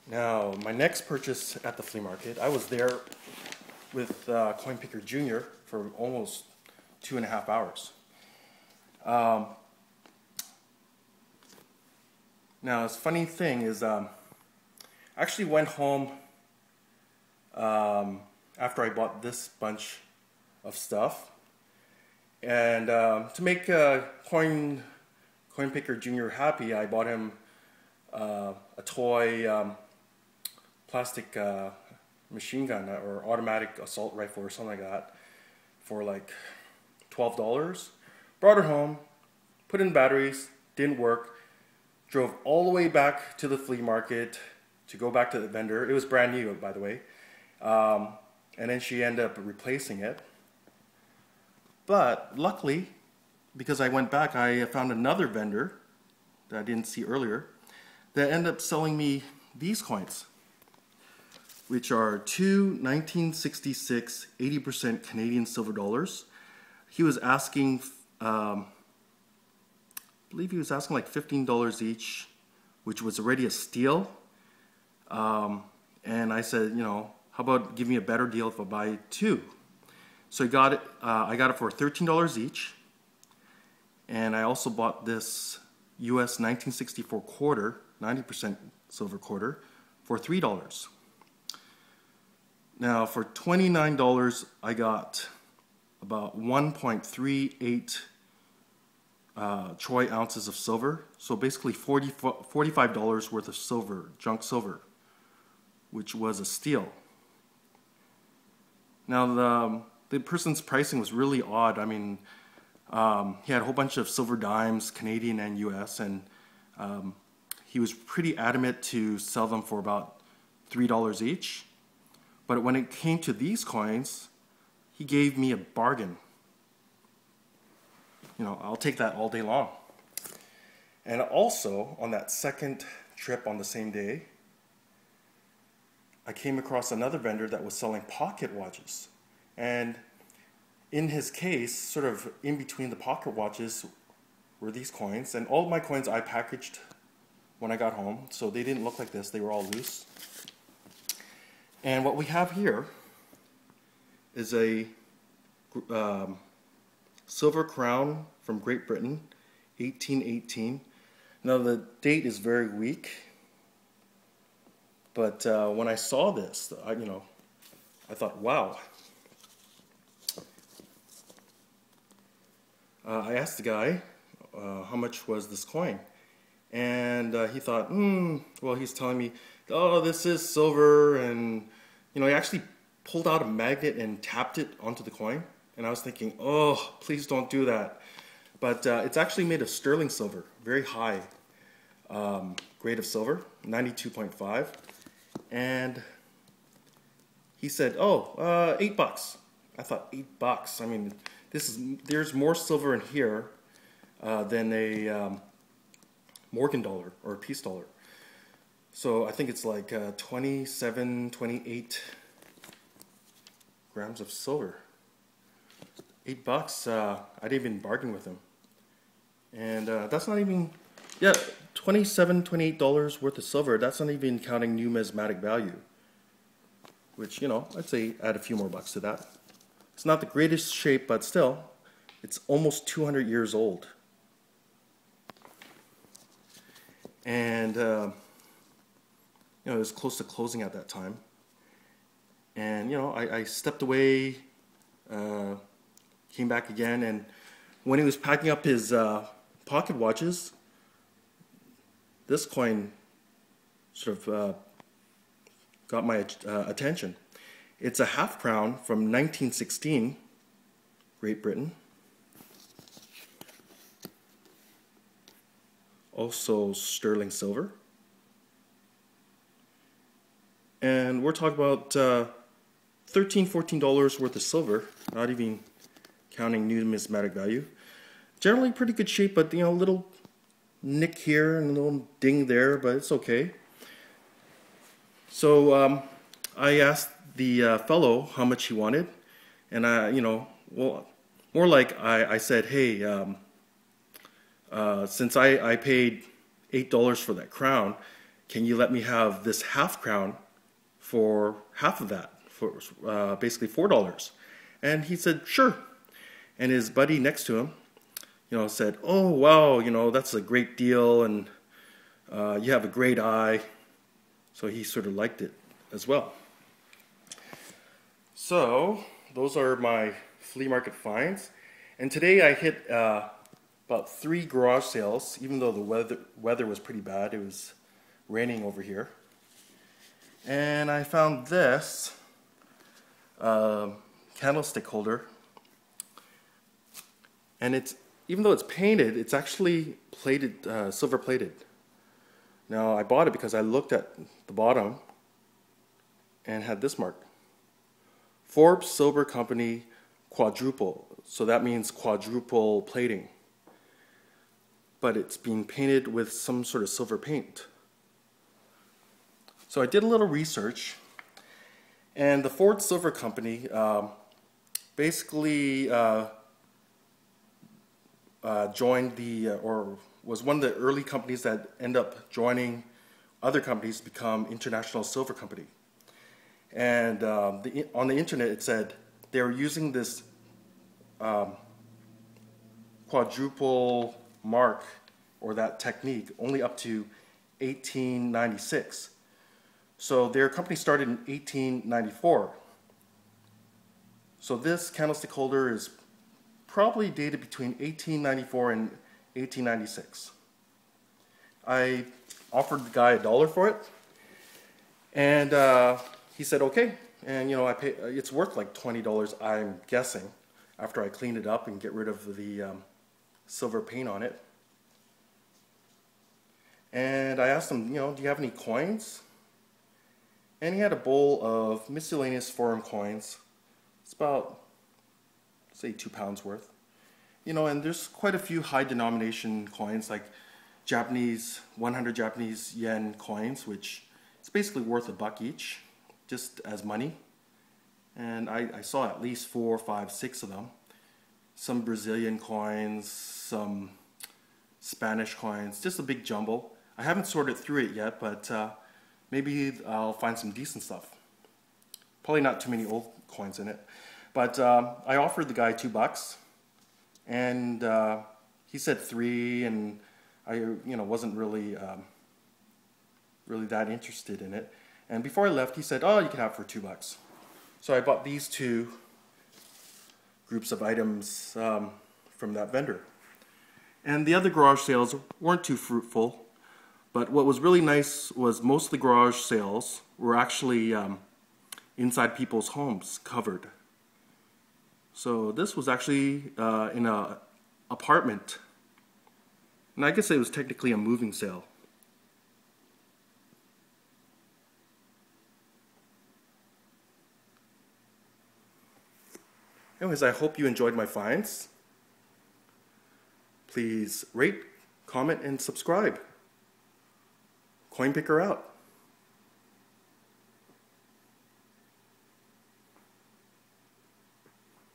Now, my next purchase at the flea market, I was there with Coinpicker Jr. for almost 2.5 hours. Now, this funny thing is, I actually went home after I bought this bunch of stuff, and to make Coinpicker Jr. happy, I bought him a toy plastic machine gun or automatic assault rifle or something like that for like $12. Brought it home, put in batteries, didn't work. Drove all the way back to the flea market to go back to the vendor. It was brand new, by the way. And then she ended up replacing it. But luckily, because I went back, I found another vendor that I didn't see earlier that ended up selling me these coins, which are two 1966 80% Canadian silver dollars. He was asking, I believe he was asking like $15 each, which was already a steal. And I said, you know, how about give me a better deal if I buy two? So I got it for $13 each. And I also bought this US 1964 quarter, 90% silver quarter, for $3. Now for $29, I got about 1.38 troy ounces of silver. So basically $45 worth of silver, junk silver, which was a steal. Now the person's pricing was really odd. I mean, he had a whole bunch of silver dimes, Canadian and US, and he was pretty adamant to sell them for about $3 each. But when it came to these coins, he gave me a bargain. You know, I'll take that all day long. And also, on that second trip on the same day, I came across another vendor that was selling pocket watches. And in his case, sort of in between the pocket watches were these coins. And all of my coins I packaged when I got home, so they didn't look like this, they were all loose. And what we have here is a silver crown from Great Britain, 1818. Now the date is very weak, but when I saw this, I thought, wow. I asked the guy how much was this coin, and he thought, well, he's telling me, oh, this is silver, and he actually pulled out a magnet and tapped it onto the coin, and I was thinking, oh, please don't do that. But it's actually made of sterling silver, very high grade of silver, 92.5, and he said, oh, $8. I thought, $8. I mean, there's more silver in here than a Morgan dollar or a peace dollar. So I think it's like 27, 28 grams of silver. $8. I didn't even bargain with him. And that's not even, yeah, $27, $28 worth of silver. That's not even counting numismatic value. Which, I'd say add a few more bucks to that. It's not the greatest shape, but still, it's almost 200 years old. And, it was close to closing at that time. And, I stepped away, came back again, and when he was packing up his pocket watches, this coin sort of got my attention. It's a half crown from 1916, Great Britain. Also sterling silver. And we're talking about $13, $14 worth of silver, not even counting numismatic value. Generally pretty good shape, but a little nick here and a little ding there, but it's okay. So I asked the fellow how much he wanted, and well, more like I said, hey, since I paid $8 for that crown, can you let me have this half crown for half of that, for basically $4? And he said, sure. And his buddy next to him, said, oh, wow, that's a great deal, and you have a great eye. So he sort of liked it as well. So those are my flea market finds. And today I hit about 3 garage sales, even though the weather was pretty bad. It was raining over here. And I found this candlestick holder. And even though it's painted, it's actually plated, silver plated. Now I bought it because I looked at the bottom and had this mark. Forbes Silver Company quadruple. So that means quadruple plating. But it's being painted with some sort of silver paint. So I did a little research, and the Forbes Silver Company basically joined or was one of the early companies that end up joining other companies to become International Silver Company. And on the internet it said they were using this quadruple mark, or that technique, only up to 1896. So their company started in 1894. So this candlestick holder is probably dated between 1894 and 1896. I offered the guy $1 for it, and he said okay. And I pay. It's worth like $20, I'm guessing, after I clean it up and get rid of the silver paint on it. And I asked him, do you have any coins? And he had a bowl of miscellaneous foreign coins. It's about, say, 2 pounds worth. And there's quite a few high denomination coins, like 100 Japanese yen coins, which it's basically worth $1 each, just as money. And I saw at least 4, 5, 6 of them. Some Brazilian coins, some Spanish coins, just a big jumble. I haven't sorted through it yet, but maybe I'll find some decent stuff. Probably not too many old coins in it. But I offered the guy $2, and he said 3, and I wasn't really that interested in it. And before I left, he said, oh, you can have it for $2. So I bought these 2 groups of items from that vendor. And the other garage sales weren't too fruitful, but what was really nice was most of the garage sales were actually inside people's homes, covered. So this was actually in an apartment, and I guess it was technically a moving sale. Anyways, I hope you enjoyed my finds. Please rate, comment, and subscribe. Coinpicker out.